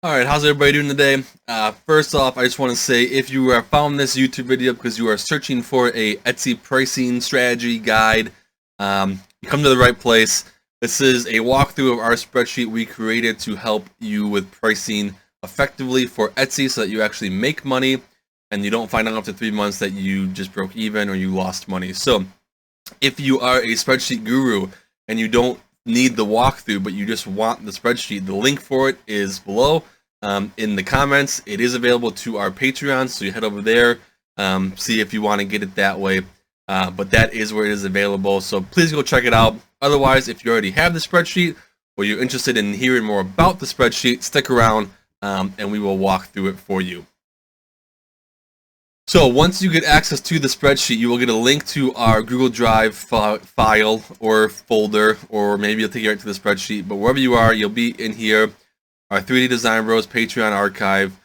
All right, how's everybody doing today? First off, I just want to say if you found this YouTube video because you are searching for a Etsy pricing strategy guide, you come to the right place. This is a walkthrough of our spreadsheet we created to help you with pricing effectively for Etsy so that you actually make money and you don't find out after 3 months that you just broke even or you lost money. So if you are a spreadsheet guru and you don't need the walkthrough, but you just want the spreadsheet, the link for it is below in the comments. It is available to our Patreon, so you head over there, see if you want to get it that way. But that is where it is available, so please go check it out. Otherwise, if you already have the spreadsheet or you're interested in hearing more about the spreadsheet, stick around and we will walk through it for you. So once you get access to the spreadsheet, you will get a link to our Google Drive file or folder, or maybe it'll take you right to the spreadsheet. But wherever you are, you'll be in here. Our 3D Design Bros Patreon archive.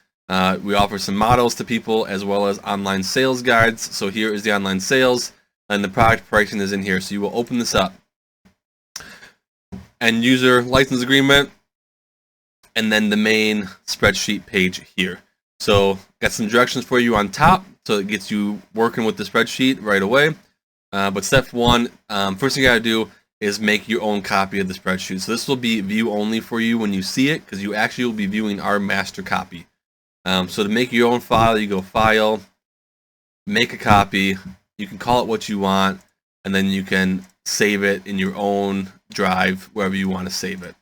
We offer some models to people as well as online sales guides. So here is the online sales, and the product pricing is in here. So you will open this up. End user license agreement, and then the main spreadsheet page here. So got some directions for you on top, so it gets you working with the spreadsheet right away. But step one, first thing you gotta do is make your own copy of the spreadsheet. So this will be view only for you when you see it, because you actually will be viewing our master copy. So to make your own file, you go File, Make a Copy. You can call it what you want, and then you can save it in your own drive, wherever you want to save it.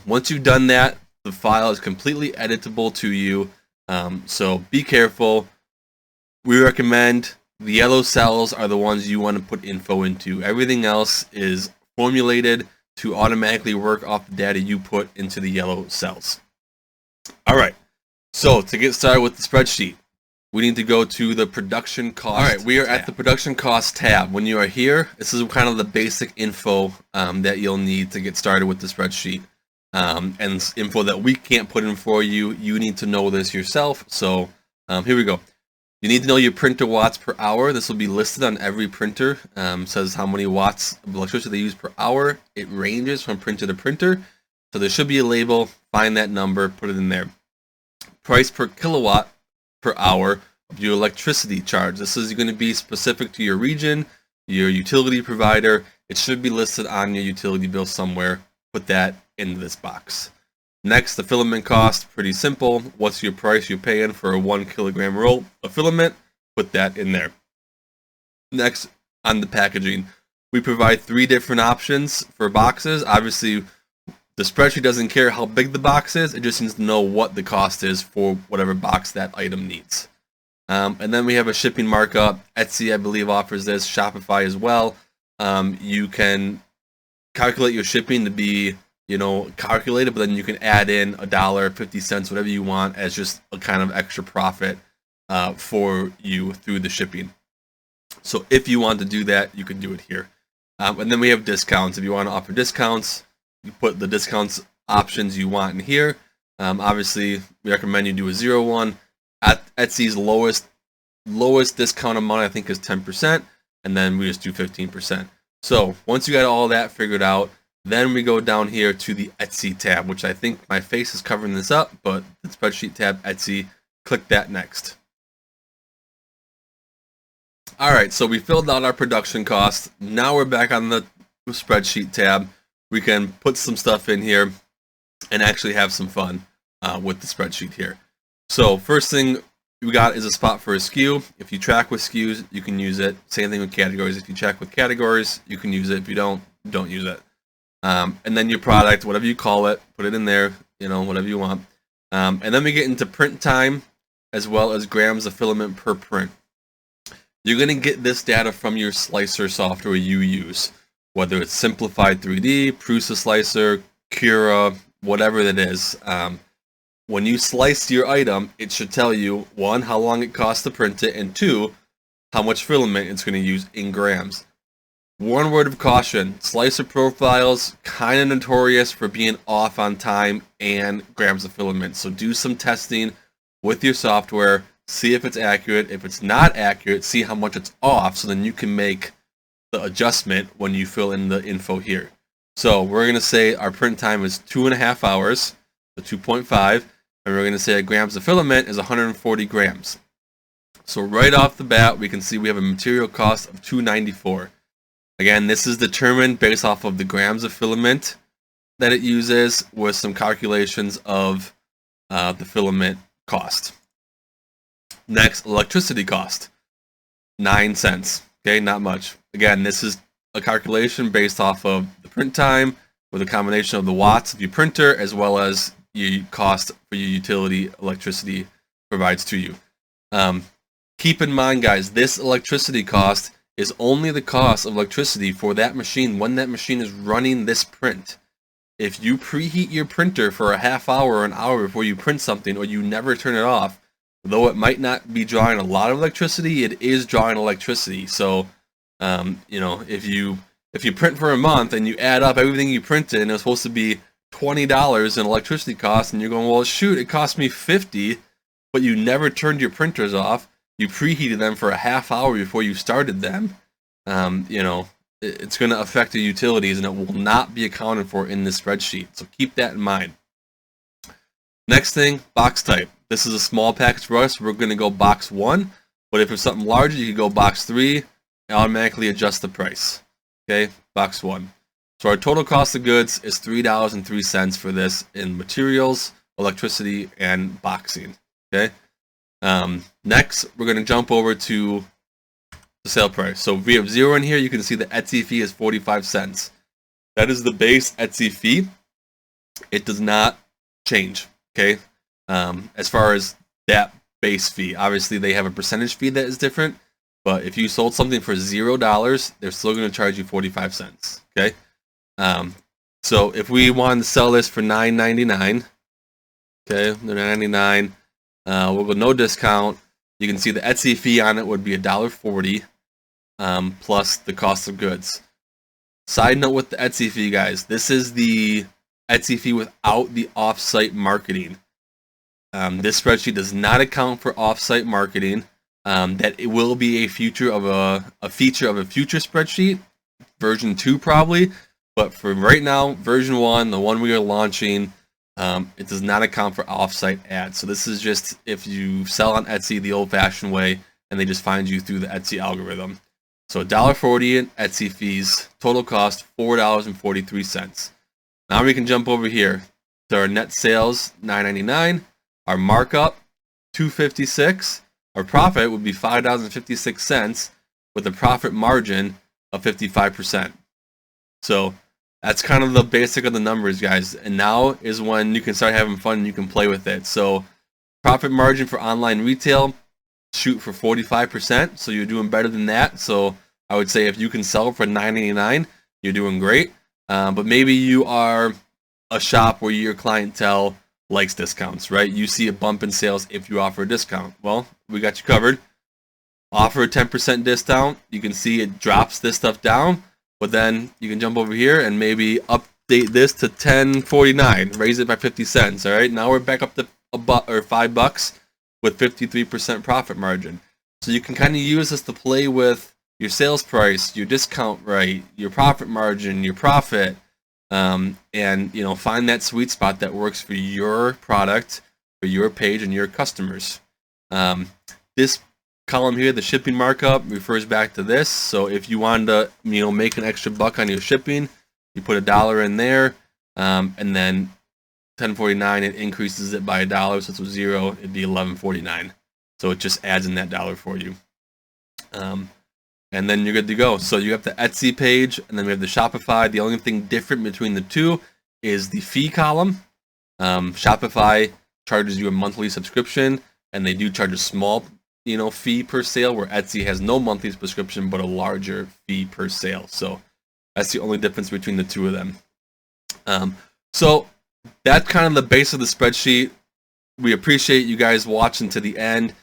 Once you've done that, the file is completely editable to you. So be careful. We recommend the yellow cells are the ones you want to put info into. Everything else is formulated to automatically work off the data you put into the yellow cells. All right. So to get started with the spreadsheet, we need to go to the production cost. All right, we are at the production cost tab. When you are here, this is kind of the basic info that you'll need to get started with the spreadsheet. And info that we can't put in for you. You need to know this yourself. So here we go. You need to know your printer watts per hour. This will be listed on every printer. Says how many watts of electricity they use per hour. It ranges from printer to printer. So there should be a label. Find that number, put it in there. Price per kilowatt per hour of your electricity charge. This is going to be specific to your region, your utility provider. It should be listed on your utility bill somewhere. Put that into this box. Next, the filament cost, pretty simple. What's your price you're paying for a 1 kilogram roll of filament? Put that in there. Next, on the packaging, we provide 3 different options for boxes. Obviously, the spreadsheet doesn't care how big the box is. It just needs to know what the cost is for whatever box that item needs. And then we have a shipping markup. Etsy, I believe, offers this. Shopify as well. You can calculate your shipping to be calculated, but then you can add in $1, 50 cents, whatever you want, as just a kind of extra profit for you through the shipping. So if you want to do that, you can do it here. And then we have discounts. If you want to offer discounts, you put the discounts options you want in here. Obviously, we recommend you do a 0-1. At Etsy's lowest discount amount, I think, is 10%, and then we just do 15%. So once you got all that figured out, then we go down here to the Etsy tab, which I think my face is covering this up, but the spreadsheet tab, Etsy, click that next. All right, so we filled out our production cost. Now we're back on the spreadsheet tab. We can put some stuff in here and actually have some fun with the spreadsheet here. So first thing we got is a spot for a SKU. If you track with SKUs, you can use it. Same thing with categories. If you track with categories, you can use it. If you don't use it. And then your product, whatever you call it, put it in there, whatever you want. And then we get into print time as well as grams of filament per print. You're going to get this data from your slicer software you use, whether it's Simplified 3D, Prusa Slicer, Cura, whatever it is. When you slice your item, it should tell you, 1, how long it costs to print it, and 2, how much filament it's going to use in grams. One word of caution, slicer profiles, kind of notorious for being off on time and grams of filament. So do some testing with your software, see if it's accurate. If it's not accurate, see how much it's off, so then you can make the adjustment when you fill in the info here. So we're going to say our print time is 2.5 hours. so 2.5, and we're going to say grams of filament is 140 grams. So right off the bat, we can see we have a material cost of $2.94. Again, this is determined based off of the grams of filament that it uses with some calculations of the filament cost. Next, electricity cost, 9 cents. Okay, not much. Again, this is a calculation based off of the print time with a combination of the watts of your printer as well as your cost for your utility electricity provides to you. Keep in mind, guys, this electricity cost is only the cost of electricity for that machine when that machine is running this print. If you preheat your printer for a half hour or an hour before you print something, or you never turn it off, though it might not be drawing a lot of electricity, it is drawing electricity. So, if you print for a month and you add up everything you printed and it was supposed to be $20 in electricity costs, and you're going, well, shoot, it cost me $50, but you never turned your printers off. You preheated them for a half hour before you started them. It's going to affect the utilities, and it will not be accounted for in this spreadsheet. So keep that in mind. Next thing, box type. This is a small package for us. We're going to go box 1. But if it's something larger, you can go box 3 and automatically adjust the price. Okay, box 1. So our total cost of goods is $3.03 for this in materials, electricity, and boxing. Okay. Next, we're going to jump over to the sale price. So if we have 0 in here, you can see the Etsy fee is 45 cents. That is the base Etsy fee. It does not change. Okay. As far as that base fee, obviously they have a percentage fee that is different, but if you sold something for $0, they're still going to charge you 45 cents. Okay. So if we wanted to sell this for $9.99, okay, they're $9.99. We'll go no discount. You can see the Etsy fee on it would be $1.40 plus the cost of goods. Side note with the Etsy fee, guys, this is the Etsy fee without the off-site marketing. This spreadsheet does not account for off-site marketing. That it will be a feature of a future spreadsheet, version 2 probably. But for right now, version 1, the one we are launching, it does not account for off-site ads. So this is just if you sell on Etsy the old-fashioned way, and they just find you through the Etsy algorithm. So $1.40 in Etsy fees, total cost $4.43. Now we can jump over here to our net sales, $9.99. Our markup, $2.56. Our profit would be $5.56 with a profit margin of 55%. So that's kind of the basic of the numbers, guys. And now is when you can start having fun and you can play with it. So profit margin for online retail, shoot for 45%. So you're doing better than that. So I would say if you can sell for $9.99, you're doing great. But maybe you are a shop where your clientele likes discounts, right? You see a bump in sales if you offer a discount. Well, we got you covered. Offer a 10% discount. You can see it drops this stuff down. But then you can jump over here and maybe update this to $10.49, raise it by 50 cents. All right, now we're back up to $5 with 53% profit margin. So you can kind of use this to play with your sales price, your discount rate, your profit margin, your profit, and find that sweet spot that works for your product, for your page, and your customers. This column here, the shipping markup, refers back to this. So if you wanted to, make an extra buck on your shipping, you put $1 in there, and then $10.49, it increases it by $1. So it's 0, it'd be $11.49. So it just adds in that $1 for you. And then you're good to go. So you have the Etsy page, and then we have the Shopify. The only thing different between the two is the fee column. Shopify charges you a monthly subscription, and they do charge a small fee per sale, where Etsy has no monthly subscription but a larger fee per sale. So that's the only difference between the two of them. So that's kind of the base of the spreadsheet. We appreciate you guys watching to the end.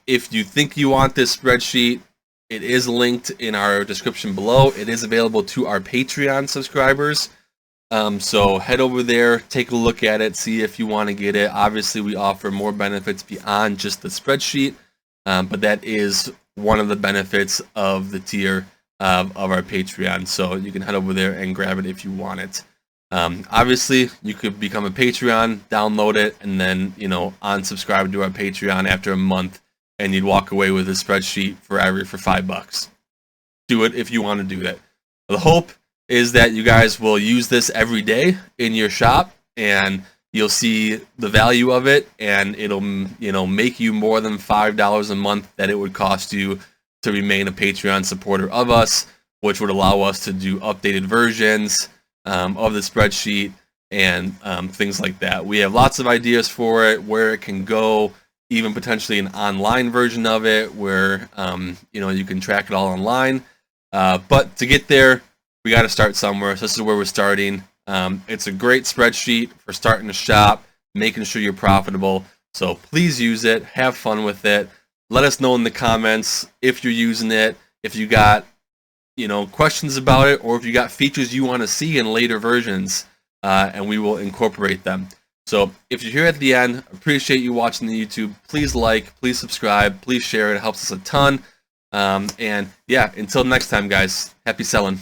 If you think you want this spreadsheet, it is linked in our description below. It is available to our Patreon subscribers. So head over there, take a look at it, see if you want to get it. Obviously, we offer more benefits beyond just the spreadsheet. But that is one of the benefits of the tier of our Patreon. So you can head over there and grab it if you want it. Obviously, you could become a Patreon, download it, and then unsubscribe to our Patreon after a month, and you'd walk away with a spreadsheet forever for $5. Do it if you want to do that. The hope is that you guys will use this every day in your shop, and you'll see the value of it, and it'll make you more than $5 a month that it would cost you to remain a Patreon supporter of us, which would allow us to do updated versions of the spreadsheet and things like that. We have lots of ideas for it, where it can go, even potentially an online version of it where you can track it all online. But to get there, we got to start somewhere. So this is where we're starting. It's a great spreadsheet for starting a shop, making sure you're profitable. So please use it. Have fun with it. Let us know in the comments if you're using it, if you got questions about it, or if you got features you want to see in later versions, and we will incorporate them. So if you're here at the end, appreciate you watching the YouTube. Please like, please subscribe, please share. It helps us a ton. And yeah, until next time, guys, happy selling.